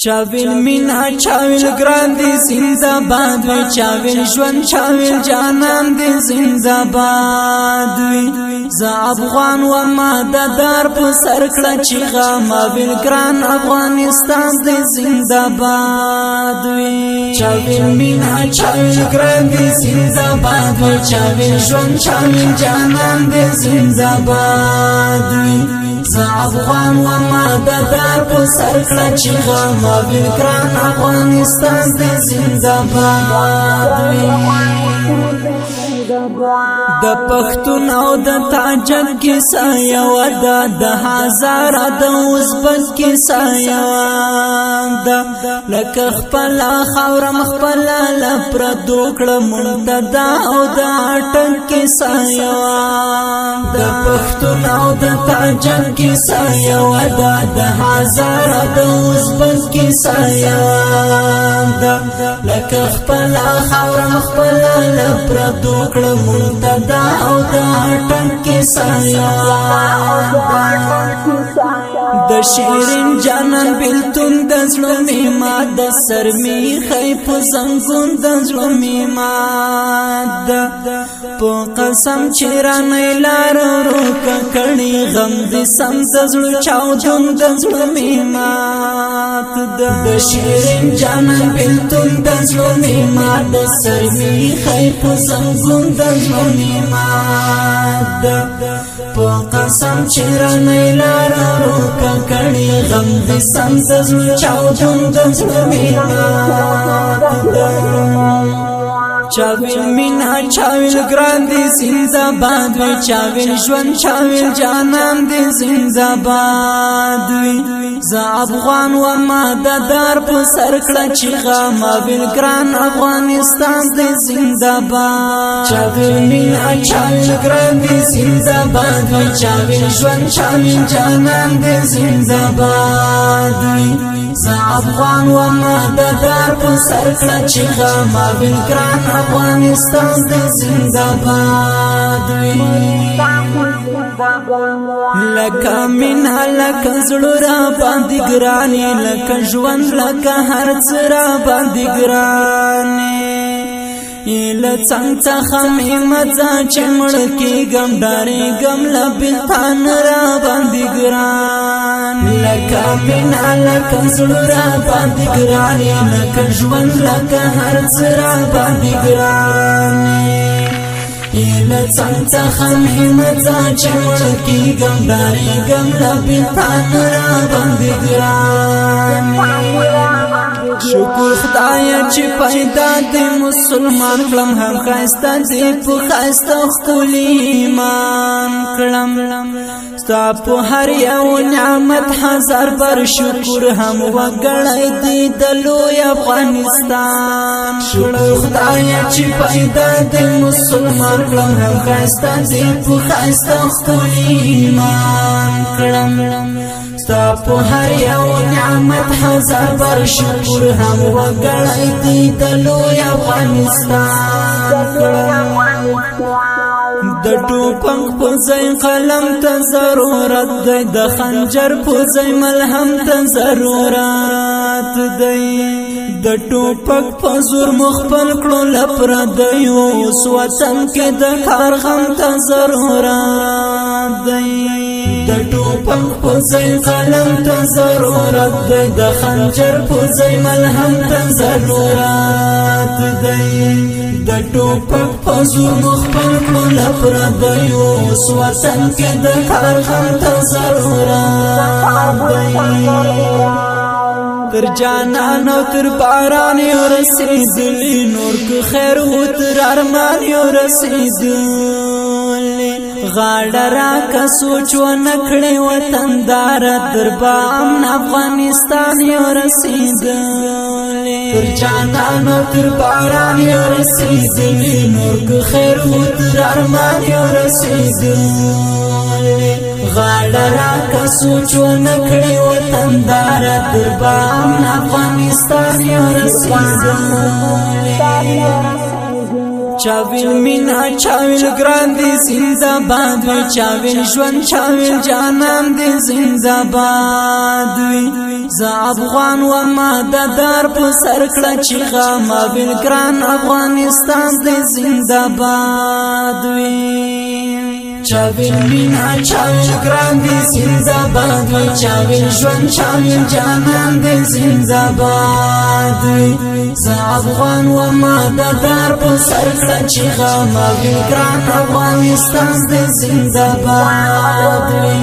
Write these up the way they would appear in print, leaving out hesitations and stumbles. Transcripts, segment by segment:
چاویل مینا چاویل گران دی زنده‌باد وی چاویل ژوند چاویل جانان دی زنده‌باد وی ز افغان و ما د دار په سر کړه چیغه ماویل گران افغانستان دی زنده‌باد وی چاویل مینا چاویل گران دی زنده‌باد وی چاویل ژوند چاویل جانان دی زنده‌باد وی ز افغان و ما د دار په سر کړه چیغه ماویل گران افغانستان دی زنده‌باد د پښتون او د تاجک کیسه یو د هزار د ازبک کیسه یو د لکه خپل خاور خپل لپر دوکړه منتدا او د اټک کیسه یو د پښتون او د تاجک کیسه یو د هزار د ازبک کیسه یو د لکه خپل خاور خپل لپر دوکړه منتدا او د اټک کیسه یو د شیرین جانان بلتون د زړه میما د سرمی خیف زنګون د زړه میما د په قسم چیرانه لار روک کړي غم دې سم د زړه چاودون د زړه میما د شیرین جانان بلتون د زړه میما د سرمی خیف زنګون د زړه میما د په قسم چیرانه لار روک کړي غم دې سم د زړه چاودون د زړه میما چاویل مینا چاویل گران دی زنده‌باد وی چاویل ژوند چاویل جانان دی زنده‌باد وی ز افغان و ما د دار په سر کړه چیغه ماویل گران افغانستان دی زنده‌باد چاویل مینا چاویل گران دی زنده‌باد وی چاویل ژوند چاویل جانان دی زنده‌باد وی ز افغان و ما د دار په سر کړه چیغه ماویل گران افغانستان دی زنده‌باد لکه مینا لکه زړه را باندې ګرانې لکه ژوند لکه هر څه را باندې ګرانې له څنګ څخه مې مزه چې مړ کېږم ډارېږم له بېلتان را باندې ګران لکه مینا لکه زړه را باندې ګرانې لکه ژوند لکه هر څه را باندې ګرانې له څنګ څخه مې مزه چې مړ کېږم ډارېږم له بېلتان را باندې ګران شکر خدایا چې پیدا دې مسلمان کړم هم ښایسته دې په ښایسته ښکلي ایمان کړم ستا په هر یو نعمت هزار بر شکر هم وګړی دې د لوی افغانستان شکر خدایا چې پیدا دې مسلمان کړم هم ښایسته دې په ښایسته ښکلي ایمان کړم ستا په هر یو نعمت هزار بر شکر هم وګړی دې د لوی افغانستان د ټوپک په ځای قلم ته ضرورت دی د خنجر په ځای ملهم ته ضرورت دی د ټوپک په زور مخبل کړو لپردی اوس وطن کې د کار غم ته ضرورت دی د ټوپک په ځای قلم ته ضرورت دی د خنجر په ځای ملهم ته ضرورت دی د ټوپک په زور مخبل کړو لپردی اوس وطن کې د کار غم ته ضرورت دی تر جانان او تر باران یو رسیدلی نور که خیر و تر ارمان یو رسیدلی غاړه راکه سوچ ونه کړې وطندار در با امن افغانستان یو رسیدلی تر جانان او تر باران یو رسیدلی نور که خیر و تر ارمان یو رسیدلی غاړه راکه سوچ ونه کړې وطندار در با امن افغانستان یو رسیدلی چاویل مینا چاویل گران دی زنده‌باد وی چاویل ژوند چاویل جانان دی زنده‌باد وی ز افغان و ما د دار په سر کړه چې غما ویل ګران افغانستان دې زنده باد وي چاویل مینا چاویل ګران دې زنده باد وي چاویل ژوند چاویل جانان دې زنده باد وي ز افغان و ما د دار په سر کړه چې غما ویل ګران افغانستان دې زنده باد وي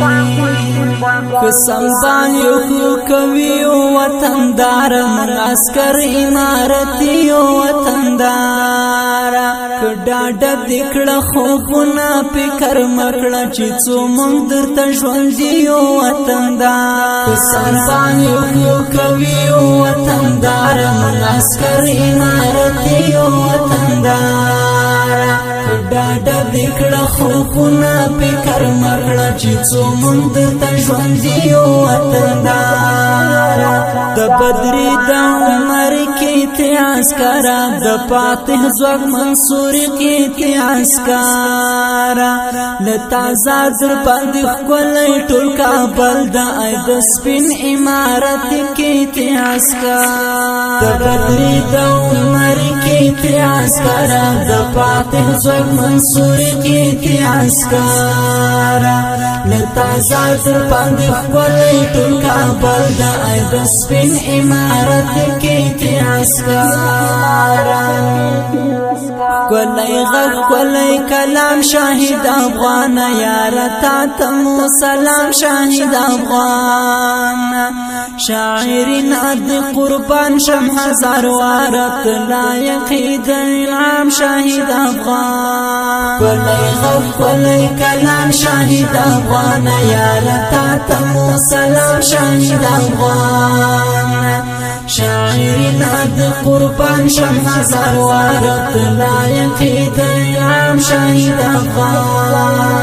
قسم باندې کوي وطندار من عسكر امارتي وطندار کډا د دکړه خوبونه فکر مکړه چې څو مونږ درته ژوند دی وطندار قسم باندې کوي وطندار من عسكر امارتي وطندار کډا د دکړه خوبونه فکر مکړه چې څو مونږ درته ژوند دی وطندار د بدری د عمر کې تیاس کرا د فاتح زوګ منصور کې تیاس کرا لتا زادر باندې خپل ټول کابل د اید سپین امارت کې تیاس کرا د بدری د عمر کې تیاس کرا د فاتح زوګ منصور کې تیاس کرا لتا زادر باندې خپل ټول کابل د اید سپین امارت کې تیاس کرا کولای غږ کولای کلام شاهد افغان یار تا تمو سلام شاهد افغان شاعرین اد قربان شم هزار وارت لایق د انعام شاهد افغان کولای غږ کولای کلام شاهد افغان یار تا تمو سلام شاهد افغان شاعرین اد قربان شم هزار وارت لایق د انعام شاهد افغان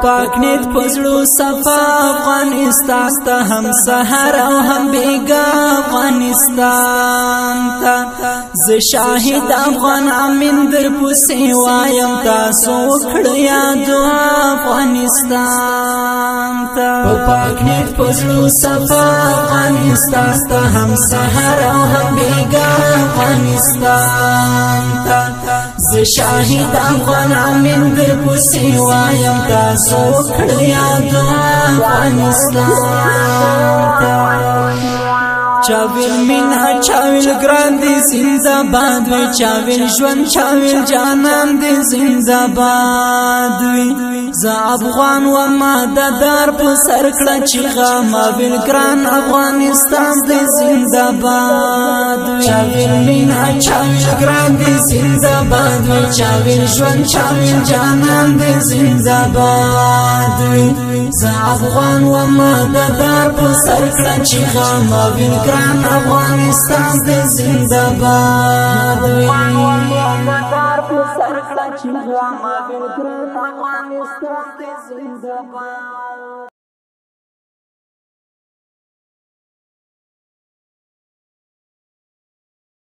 پاک نیت پزړو صفا افغانستان ته هم سحر او هم بیګا افغانستان ته ز شاهد افغان امین در پوسې وایم تاسو کړیا دعا افغانستان ته پاک نیت پزړو صفا افغانستان ته هم سحر او هم بیګا افغانستان ته ز شاهد افغان امین در پوسې وایم تاسو کړیا دعا افغانستان چاویل مینا چاویل ګران دې زنده باد وي چاویل ژوند چاویل جانان دې زنده باد وي ز افغان و ما د دار په سر کړه چې غما ویل ګران افغانستان دې زنده باد وي چاویل مینا چاویل ګران دې زنده باد وي چاویل ژوند چاویل جانان دې زنده باد وي ز افغان و ما د دار په سر کړه چې غما ویل ګران افغانستان دې زنده باد وي افغانستان دې زنده باد